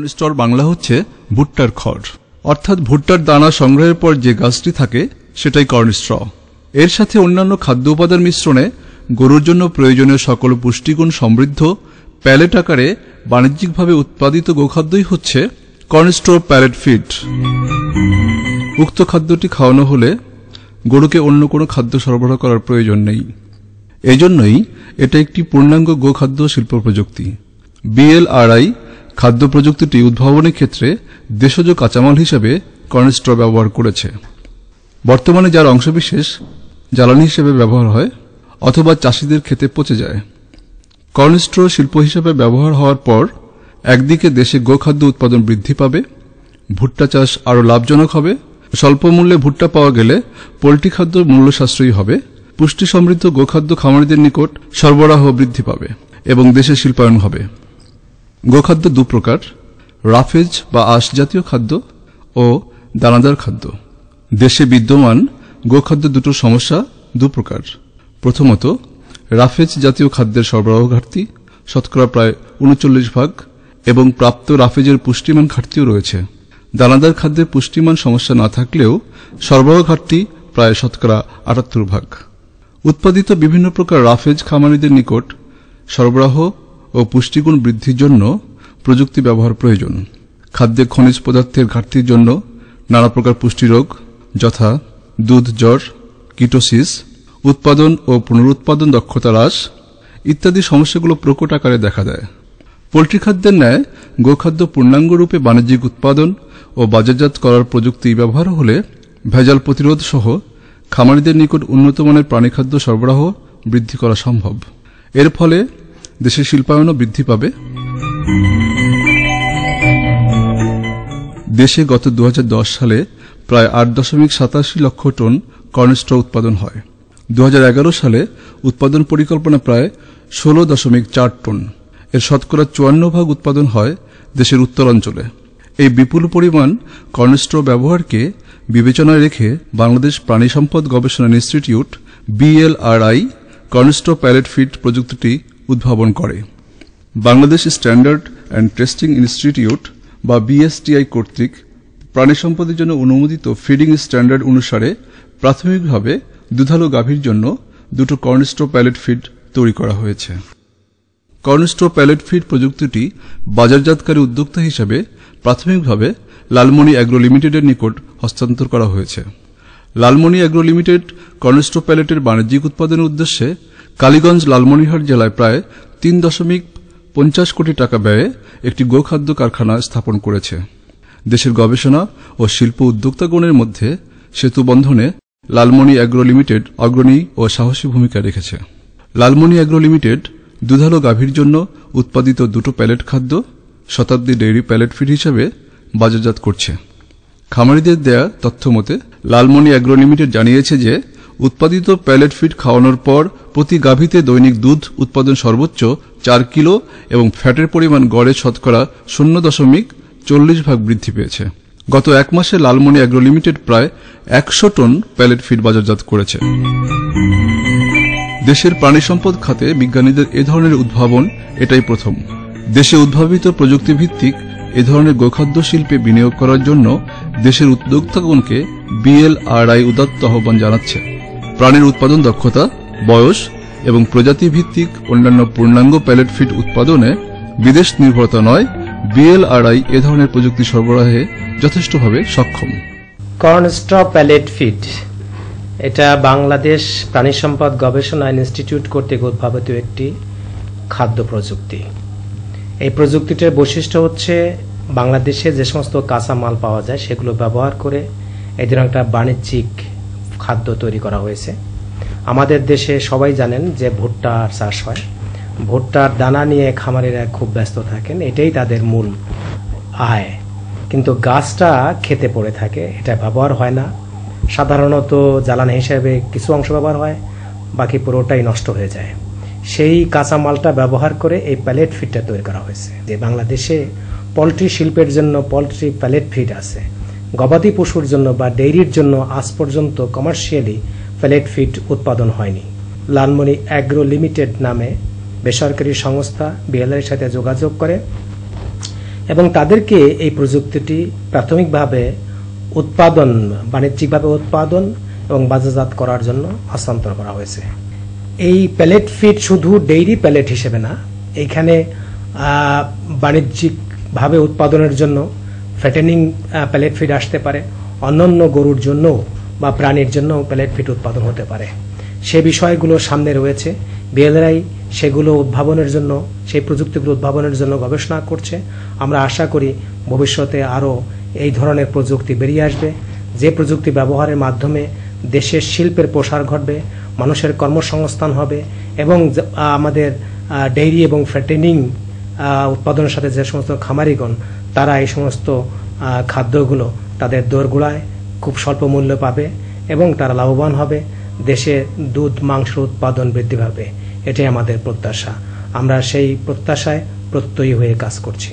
Corn store Bangla হচ্ছে ভুট্টার খড়, অর্থাৎ ভুট্টার দানা সংগ্রহের পর যে গাছটি থাকে সেটাই কর্ন স্ট্র। এর সাথে অন্যান্য খাদ্য উপাদান মিশ্রণে গরুর জন্য প্রয়োজনীয় সকল পুষ্টিগুণ সমৃদ্ধ প্যালেট আকারে বাণিজ্যিকভাবে উৎপাদিত গোখাদ্যই হচ্ছে কর্ন স্ট্র প্যালেট ফিড। উক্ত খাদ্যটি খাওয়ানো হলে গরুকে অন্য কোনো খাদ্য সরবরাহ করার প্রয়োজন নেই। এজন্যই এটা একটি পূর্ণাঙ্গ গোখাদ্য শিল্প প্রযুক্তি। BLRI খাদ্য প্রযুক্তিটি উদ্ভাবনের ক্ষেত্রে দেশজ কাঁচামাল হিসেবে কর্ন স্ট্র ব্যবহার করেছে। বর্তমানে যার অংশবিশেষ জ্বালানি হিসেবে ব্যবহার হয় অথবা চাষিদের খেতে পচে যায়। কর্ন স্ট্র শিল্প হিসেবে ব্যবহার হওয়ার পর একদিকে দেশে গোখাদ্য উৎপাদন বৃদ্ধি পাবে, ভুট্টা চাষ আরও লাভজনক হবে, স্বল্প মূল্যে ভুট্টা পাওয়া গেলে পোল্ট্রি খাদ্য মূল্য সাশ্রয়ী হবে, পুষ্টি সমৃদ্ধ গোখাদ্য খামারিদের নিকট সরবরাহ বৃদ্ধি পাবে এবং দেশে শিল্পায়ন হবে। গোখাদ্য দু প্রকার, রাফেজ বা আঁশ জাতীয় খাদ্য ও দানাদার খাদ্য। দেশে বিদ্যমান গোখাদ্য দুটো সমস্যা দু প্রকার। প্রথমত, রাফেজ জাতীয় খাদ্যের সরবরাহ ঘাটতি, শতকরা প্রায় 39%, এবং প্রাপ্ত রাফেজের পুষ্টিমান ঘাটতিও রয়েছে। দানাদার খাদ্যের পুষ্টিমান সমস্যা না থাকলেও সরবরাহ ঘাটতি প্রায় শতকরা 78%। উৎপাদিত বিভিন্ন প্রকার রাফেজ খামারিদের নিকট সরবরাহ ও পুষ্টিগুণ বৃদ্ধির জন্য প্রযুক্তি ব্যবহার প্রয়োজন। খাদ্যে খনিজ পদার্থের ঘাটতির জন্য নানা প্রকার পুষ্টিরোগ যথা দুধ জ্বর, কিটোসিস, উৎপাদন ও পুনরুৎপাদন দক্ষতা হ্রাস ইত্যাদি সমস্যাগুলো প্রকট আকারে দেখা দেয়। পোল্ট্রি খাদ্যের ন্যায় গোখাদ্য পূর্ণাঙ্গ রূপে বাণিজ্যিক উৎপাদন ও বাজারজাত করার প্রযুক্তি ব্যবহার হলে ভেজাল প্রতিরোধ সহ খামারিদের নিকট উন্নত মানের প্রাণীখাদ্য সরবরাহ বৃদ্ধি করা সম্ভব। এর ফলে দেশের শিল্পায়নও বৃদ্ধি পাবে। দেশে গত 2010 সালে প্রায় 8.87 লক্ষ টন কর্ন স্ট্র উৎপাদন হয়। 2011 সালে উৎপাদন পরিকল্পনা প্রায় 16.4 টন। এর শতকরা 54% উৎপাদন হয় দেশের উত্তরাঞ্চলে। এই বিপুল পরিমাণ কর্ন স্ট্র ব্যবহারকে বিবেচনায় রেখে বাংলাদেশ প্রাণী সম্পদ গবেষণা institute BLRI corn straw pellet feed প্রযুক্তিটি উদ্ভাবন করে। Bangladesh standard and testing institute বা BSTI কর্তৃক প্রাণী সম্পদের জন্য অনুমোদিত ফিডিং স্ট্যান্ডার্ড অনুসারে প্রাথমিকভাবে দুধালো গাভীর জন্য দুটো কর্ন স্ট্র প্যালেট ফিড তৈরি করা হয়েছে। কর্ন স্ট্র প্যালেট ফিড প্রযুক্তিটি বাজারজাতকারী উদ্যোক্তা হিসেবে প্রাথমিকভাবে লালমনি অ্যাগ্রো লিমিটেডের নিকট হস্তান্তর করা হয়েছে। Lalmoni agro limited corn straw প্যালেটের বাণিজ্যিক উৎপাদনের উদ্দেশ্যে কালীগঞ্জ লালমনিরহাট জেলায় প্রায় 3.50 কোটি টাকা ব্যয়ে একটি গোখাদ্য কারখানা স্থাপন করেছে। দেশের গবেষণা ও শিল্প উদ্যোক্তাগণের মধ্যে সেতু বন্ধনে লালমনি অ্যাগ্রো লিমিটেড অগ্রণী ও সাহসী ভূমিকা রেখেছে। লালমনি অ্যাগ্রো লিমিটেড দুধালো গাভীর জন্য উৎপাদিত দুটো প্যালেট খাদ্য শতাব্দী ডেইরি প্যালেট ফিড হিসেবে বাজারজাত করছে। খামারিদের দেয়া তথ্য মতে লালমনি অ্যাগ্রো লিমিটেড জানিয়েছে যে উৎপাদিত প্যালেট ফিড খাওয়ানোর পর প্রতি গাভীতে দৈনিক দুধ উৎপাদন সর্বোচ্চ 4 কিলো এবং ফ্যাটের পরিমাণ গড়ে শতকরা 0.40% বৃদ্ধি পেয়েছে। গত এক মাসে লালমনি অ্যাগ্রো লিমিটেড প্রায় 100 টন প্যালেট ফিড বাজারজাত করেছে। দেশের প্রাণী সম্পদ খাতে বিজ্ঞানীদের এ ধরনের উদ্ভাবন এটাই প্রথম। দেশে উদ্ভাবিত প্রযুক্তিভিত্তিক এ ধরনের গোখাদ্য শিল্পে বিনিয়োগ করার জন্য দেশের উদ্যোক্তাগণকে BLRI উদাত্ত আহ্বান জানাচ্ছে। প্রাণীর উৎপাদন দক্ষতা, বয়স এবং প্রজাতি ভিত্তিক অন্যান্য পূর্ণাঙ্গ প্যালেট ফিড উৎপাদনে বিদেশ নির্ভরতা নয়, BLRI এ ধরনের প্রযুক্তি সরবরাহে যথেষ্টভাবে সক্ষম। কর্ন স্ট্র প্যালেট ফিড এটা বাংলাদেশ প্রাণী সম্পদ গবেষণা ইনস্টিটিউট কর্তৃক উদ্ভাবিত একটি খাদ্য প্রযুক্তি। এই প্রযুক্তিটির বৈশিষ্ট্য হচ্ছে বাংলাদেশে যে সমস্ত কাঁচা মাল পাওয়া যায় সেগুলো ব্যবহার করে এই ধরনের একটা বাণিজ্যিক খাদ্য তৈরি করা হয়েছে। আমাদের দেশে সবাই জানেন যে ভুট্টার চাষ হয়, ভুট্টার দানা নিয়ে খামারিরা খুব ব্যস্ত থাকেন, এটাই তাদের মূল আয়। কিন্তু গাছটা খেতে পড়ে থাকে, এটা ব্যবহার হয় না। সাধারণত জ্বালানি হিসেবে কিছু অংশ ব্যবহার হয়, বাকি পুরোটাই নষ্ট হয়ে যায়। সেই কাঁচামালটা ব্যবহার করে এই প্যালেট ফিডটা তৈরি করা হয়েছে। যে বাংলাদেশে পোলট্রি শিল্পের জন্য পোলট্রি প্যালেট ফিড আছে, গবাদি পশুর জন্য বা ডেইরির জন্য আজ পর্যন্ত কমার্শিয়ালি প্যালেট ফিড উৎপাদন হয়নি। লালমনি অ্যাগ্রো লিমিটেড নামে বেসরকারি সংস্থা BLRI এর সাথে যোগাযোগ করে এবং তাদেরকে এই প্রযুক্তিটি প্রাথমিকভাবে বাণিজ্যিকভাবে উৎপাদন এবং বাজারজাত করার জন্য হস্তান্তর করা হয়েছে। এই প্যালেট ফিড শুধু ডেইরি প্যালেট হিসেবে না, এখানে বাণিজ্যিকভাবে উৎপাদনের জন্য ফ্যাটেনিং প্যালেট ফিড আসতে পারে, অন্যান্য গরুর জন্য বা প্রাণীর জন্য প্যালেট ফিড উৎপাদন হতে পারে। সে বিষয়গুলো সামনে রয়েছে। বিএলআরআই সেগুলো উদ্ভাবনের জন্য, সেই প্রযুক্তিগুলো উদ্ভাবনের জন্য গবেষণা করছে। আমরা আশা করি ভবিষ্যতে আরও এই ধরনের প্রযুক্তি বেরিয়ে আসবে, যে প্রযুক্তি ব্যবহারের মাধ্যমে দেশের শিল্পের প্রসার ঘটবে, মানুষের কর্মসংস্থান হবে এবং আমাদের ডেইরি এবং ফ্যাটেনিং উৎপাদনের সাথে যে সমস্ত খামারিগণ তারা এই সমস্ত খাদ্যগুলো তাদের দোরগোড়ায় খুব স্বল্প মূল্যে পাবে এবং তারা লাভবান হবে, দেশে দুধ মাংস উৎপাদন বৃদ্ধি পাবে। এটাই আমাদের প্রত্যাশা। আমরা সেই প্রত্যাশায় প্রত্যয়ী হয়ে কাজ করছি।